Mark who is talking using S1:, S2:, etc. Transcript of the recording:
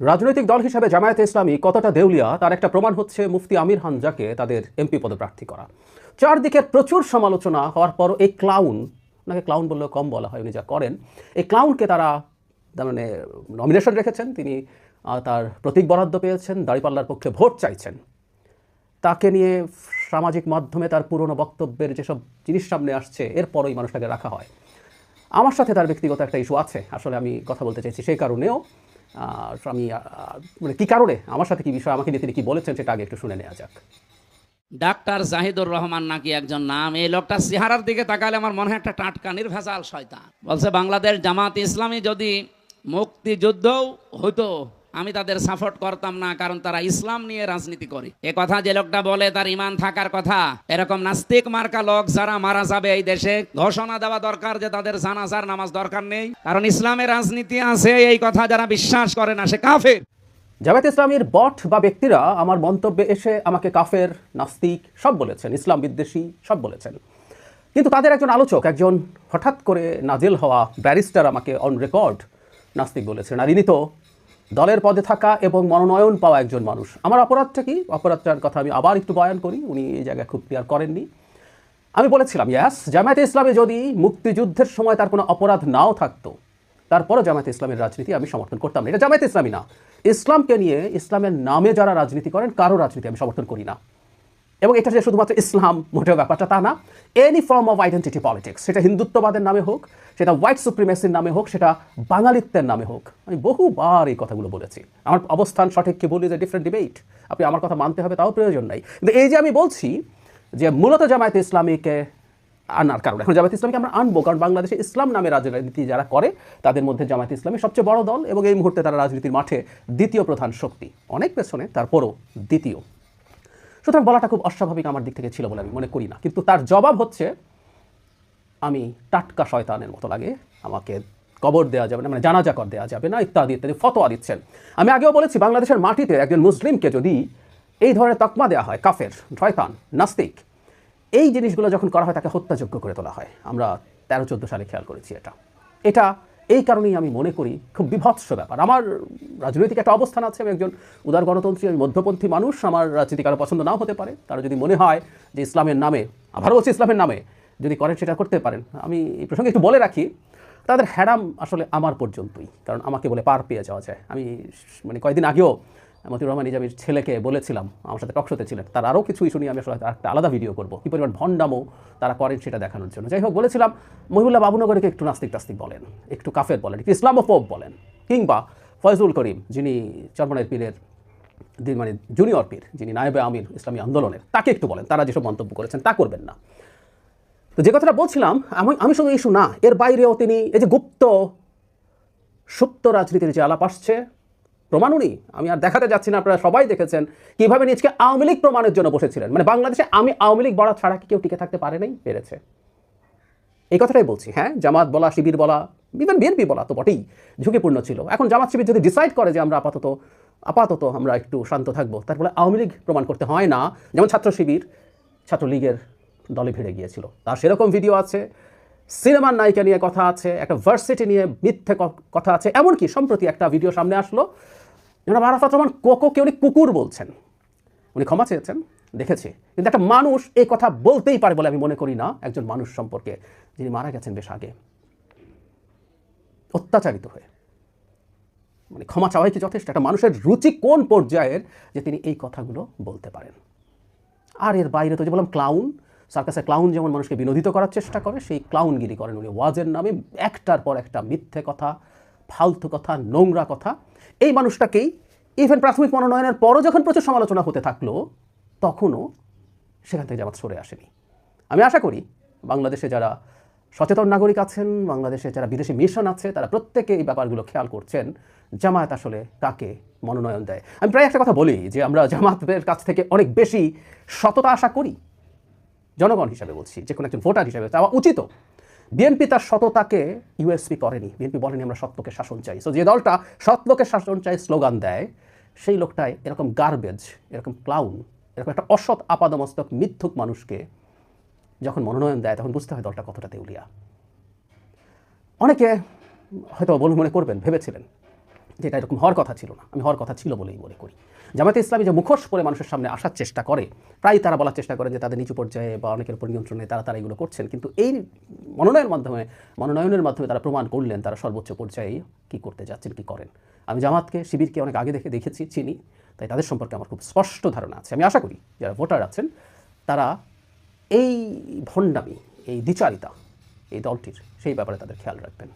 S1: রাজনৈতিক দল হিসেবে জামায়াতে ইসলামী কতটা দেউলিয়া তার একটা প্রমাণ হচ্ছে মুফতি আমির হামজাকে তাদের এমপি পদপ্রার্থী করা। চারদিকের প্রচুর সমালোচনা হওয়ার পর এই ক্লাউন, ওনাকে ক্লাউন বললেও কম বলা হয়, উনি যা করেন, এই ক্লাউনকে তারা মানে নমিনেশন রেখেছেন, তিনি তার প্রতীক বরাদ্দ পেয়েছেন, দাঁড়িপাল্লার পক্ষে ভোট চাইছেন। তাকে নিয়ে সামাজিক মাধ্যমে তার পুরনো বক্তব্যের যেসব জিনিস সামনে আসছে, এরপর ওই মানুষটাকে রাখা হয়। আমার সাথে তার ব্যক্তিগত একটা ইস্যু আছে, আসলে আমি কথা বলতে চাইছি সেই কারণেও। আমি মানে কী কারণে, আমার সাথে কী বিষয়, আমাকে নিয়ে তিনি কী বলেছেন সেটা আগে একটু শুনে নেওয়া যাক।
S2: ডাক্তার জাহিদুর রহমান নাকি একজন নাম, এই লোকটা চেহারার দিকে তাকালে আমার মনে হয় একটা টাটকা নির্ভেজাল শয়তান। বলছে বাংলাদেশ জামাত ইসলামী যদি মুক্তিযুদ্ধও হতো আমি তাদের সাপোর্ট করতাম না, কারণ তারা ইসলাম নিয়ে রাজনীতি করে। এ কথা যে লোকটা বলে তার ইমান থাকার কথা। এরকম নাস্তিক মার্কা লোক যারা মারা যাবে এই দেশে ঘোষণা দেওয়া দরকার যে তাদের জানাজার নামাজ দরকার নেই, কারণ ইসলামের রাজনীতি আছে। এই কথা যারা বিশ্বাস করে না সে কাফের।
S1: জামায়াত ইসলামীর বট বা ব্যক্তিরা আমার মন্তব্যে এসে আমাকে কাফের, নাস্তিক সব বলেছেন, ইসলাম বিদ্বেষী সব বলেছেন। কিন্তু তাদের একজন আলোচক, একজন হঠাৎ করে নাজিল হওয়া ব্যারিস্টার আমাকে অন রেকর্ড নাস্তিক বলেছেন। আর ইনি তো দলের পদে থাকা এবং মনোনয়ন পাওয়া একজন মানুষ। আমার অপরাধটা কি, অপরাধটার কথা আমি আবার একটু বয়ান করি, উনি এই জায়গায় খুব ক্লিয়ার করেননি। আমি বলেছিলাম ইয়াস, জামায়াতে ইসলামী যদি মুক্তিযুদ্ধের সময় তার কোনো অপরাধ নাও থাকতো, তারপরও জামায়াতে ইসলামের রাজনীতি আমি সমর্থন করতাম না। এটা জামায়াতে ইসলামী না, ইসলামকে নিয়ে, ইসলামের নামে যারা রাজনীতি করেন কারো রাজনীতি আমি সমর্থন করি না। এবং এটা যে শুধুমাত্র ইসলাম মোটেও ব্যাপারটা তা না। Any form of identity politics, সেটা হিন্দুত্ববাদের নামে হোক, সেটা হোয়াইট সুপ্রিমেসির নামে হোক, সেটা বাঙালিত্বের নামে হোক, আমি বহুবার এই কথাগুলো বলেছি। আমার অবস্থান সঠিক কি বলি যে ডিফারেন্ট ডিবেট, আপনি আমার কথা মানতে হবে তাও প্রয়োজন নাই। কিন্তু এই যে আমি বলছি যে মূলত জামায়াতে ইসলামীকে আনার কারণ, এখন জামায়াত ইসলামীকে আমরা আনবো কারণ বাংলাদেশে ইসলাম নামে রাজনীতি যারা করে তাদের মধ্যে জামায়াত ইসলামী সবচেয়ে বড় দল এবং এই মুহূর্তে তারা রাজনীতির মাঠে দ্বিতীয় প্রধান শক্তি, অনেক পেছনে তারপরও দ্বিতীয়। সুতরাং বলাটা খুব অস্বাভাবিক আমার দিক থেকে ছিল বলে আমি মনে করি না। কিন্তু তার জবাব হচ্ছে আমি টাটকা শয়তানের মতো লাগে, আমাকে কবর দেওয়া যাবে না, মানে জানাজা কর দেওয়া যাবে না, ইত্যাদি ইত্যাদি ফতোয়া দিচ্ছেন। আমি আগেও বলেছি বাংলাদেশের মাটিতে একজন মুসলিমকে যদি এই ধরনের তকমা দেওয়া হয়, কাফের, শয়তান, নাস্তিক, এই জিনিসগুলো যখন করা হয় তাকে হত্যাযোগ্য করে তোলা হয়। আমরা 13-14 সালে খেয়াল করেছি এটা এই কারণেই আমি মনে করি খুব বিভৎস ব্যাপার। আমার রাজনৈতিক একটা অবস্থান আছে, আমি একজন উদার গণতন্ত্রী, আমি মধ্যপন্থী মানুষ, আমার রাজনীতি কারো পছন্দ নাও হতে পারে। তারা যদি মনে হয় যে ইসলামের নামে, আবারও বলছি ইসলামের নামে যদি করেন সেটা করতে পারেন। আমি এই প্রসঙ্গে একটু বলে রাখি, তাদের হ্যারাম আসলে আমার পর্যন্তই, কারণ আমাকে বলে পার পেয়ে যাওয়া যায়। আমি মানে কয়েকদিন আগেও মতিউর রহমান নিজামীর ছেলেকে বলেছিলাম, আমার সাথে টকশোতে ছিলেন, তার আরও কিছু ইস্যু নিয়ে আমি আসলে একটা আলাদা ভিডিও করবো, কী পরিমাণ ভণ্ডামো তারা করেন সেটা দেখানোর জন্য। যাই হোক, বলেছিলাম মহিবুল্লাহ বাবুনগরীকে একটু নাস্তিক টাস্তিক বলেন, একটু কাফের বলেন, একটু ইসলামোফোব বলেন, কিংবা ফয়জুল করিম যিনি চরমনের পীরের মানে জুনিয়র পীর, যিনি নায়েবে আমির ইসলামী আন্দোলনের, তাকে একটু বলেন। তারা যেসব মন্তব্য করেছেন তা করবেন না। তো যে কথাটা বলছিলাম, আমি শুধু ইস্যু না, এর বাইরেও তিনি এই যে সুপ্ত রাজনীতির যে আলাপ আসছে, প্রমাণ উনি, আমি আর দেখাতে যাচ্ছি না, আপনারা সবাই দেখেছেন কীভাবে নিজকে আওয়ামী লীগ প্রমাণের জন্য বসেছিলেন। মানে বাংলাদেশে আমি আওয়ামী লীগ বলা ছাড়া কি কেউ টিকে থাকতে পারে নাই? পেরেছে। এই কথাটাই বলছি। হ্যাঁ, জামাত বলা, শিবির বলা, ইভেন বিএনপি বলা তো বটেই ঝুঁকিপূর্ণ ছিল। এখন জামাত শিবির যদি ডিসাইড করে যে আমরা আপাতত আমরা একটু শান্ত থাকবো, তারপরে আওয়ামী লীগ প্রমাণ করতে হয় না। যেমন ছাত্র শিবির ছাত্রলীগের দলে ভিড়ে গিয়েছিল, তার সেরকম ভিডিও আছে। সিনেমার নায়িকা নিয়ে কথা আছে, একটা ভার্সিটি নিয়ে মিথ্যে কথা আছে। এমনকি সম্প্রতি একটা ভিডিও সামনে আসলো, জনাব আরাফাত রহমান কোকোকে উনি কুকুর বলছেন, উনি ক্ষমা চেয়েছেন, দেখেছি। কিন্তু একটা মানুষ এই কথা বলতেই পারে বলে আমি মনে করি না, একজন মানুষ সম্পর্কে যিনি মারা গেছেন বেশ আগে, অত্যাচারিত হয়ে। মানে ক্ষমা চাওয়াই কি যথেষ্ট? একটা মানুষের রুচি কোন পর্যায়ের যে তিনি এই কথাগুলো বলতে পারেন? আর এর বাইরে তো যে বললাম ক্লাউন, সার্কাসের ক্লাউন যেমন মানুষকে বিনোদিত করার চেষ্টা করে, সেই ক্লাউনগিরি করেন উনি ওয়াজের নামে, একটার পর একটা মিথ্যে কথা, ফালতু কথা, নোংরা কথা। এই মানুষটাকেই ইভেন প্রাথমিক মনোনয়নের পরও যখন প্রচুর সমালোচনা হতে থাকলো, তখনও সেখান থেকে জামাত সরে আসেনি। আমি আশা করি বাংলাদেশে যারা সচেতন নাগরিক আছেন, বাংলাদেশে যারা বিদেশি মিশন আছে, তারা প্রত্যেকে এই ব্যাপারগুলো খেয়াল করছেন, জামায়াত আসলে কাকে মনোনয়ন দেয়। আমি প্রায় একটা কথা বলি যে আমরা জামাতের কাছ থেকে অনেক বেশি সততা আশা করি। জনগণ হিসাবে বলছি, যে কোনো একজন ভোটার হিসাবে চাওয়া উচিত। বিএনপি তার সততাকে ইউএসপি করেনি। বিএনপি বলেনি আমরা সত্যকে শাসন চাই। সো যে দলটা সত্যকে শাসন চাই স্লোগান দেয়, সেই লোকটাই এরকম গার্বেজ, এরকম ক্লাউন, এরকম একটা অসৎ আপাদমস্তক মিথ্যুক মানুষকে যখন মনোনয়ন দেয়, তখন বুঝতে হয় দলটা কতটা দেউলিয়া। অনেকে হয়তো মনে করবেন, ভেবেছিলেন যেটা এরকম হওয়ার কথা ছিল না, আমি হওয়ার কথা ছিল বলেই মনে করি। জামায়াতে ইসলামী যে মুখোশ পরে মানুষের সামনে আসার চেষ্টা করে, প্রায় তারা বলার চেষ্টা করে যে তাদের নিচু পর্যায়ে বা অনেকের উপর নিয়ন্ত্রণে তারা এগুলো করছেন, কিন্তু এই মনোনয়নের মাধ্যমে তারা প্রমাণ করলেন তারা সর্বোচ্চ পর্যায়ে কী করতে যাচ্ছেন, কী করেন। আমি জামাতকে, শিবিরকে অনেক আগে দেখেছি, চিনি, তাই তাদের সম্পর্কে আমার খুব স্পষ্ট ধারণা আছে। আমি আশা করি যারা ভোটার আছেন তারা এই ভণ্ডামি, এই দ্বিচারিতা এই দলটির, সেই ব্যাপারে তাদের খেয়াল রাখবেন।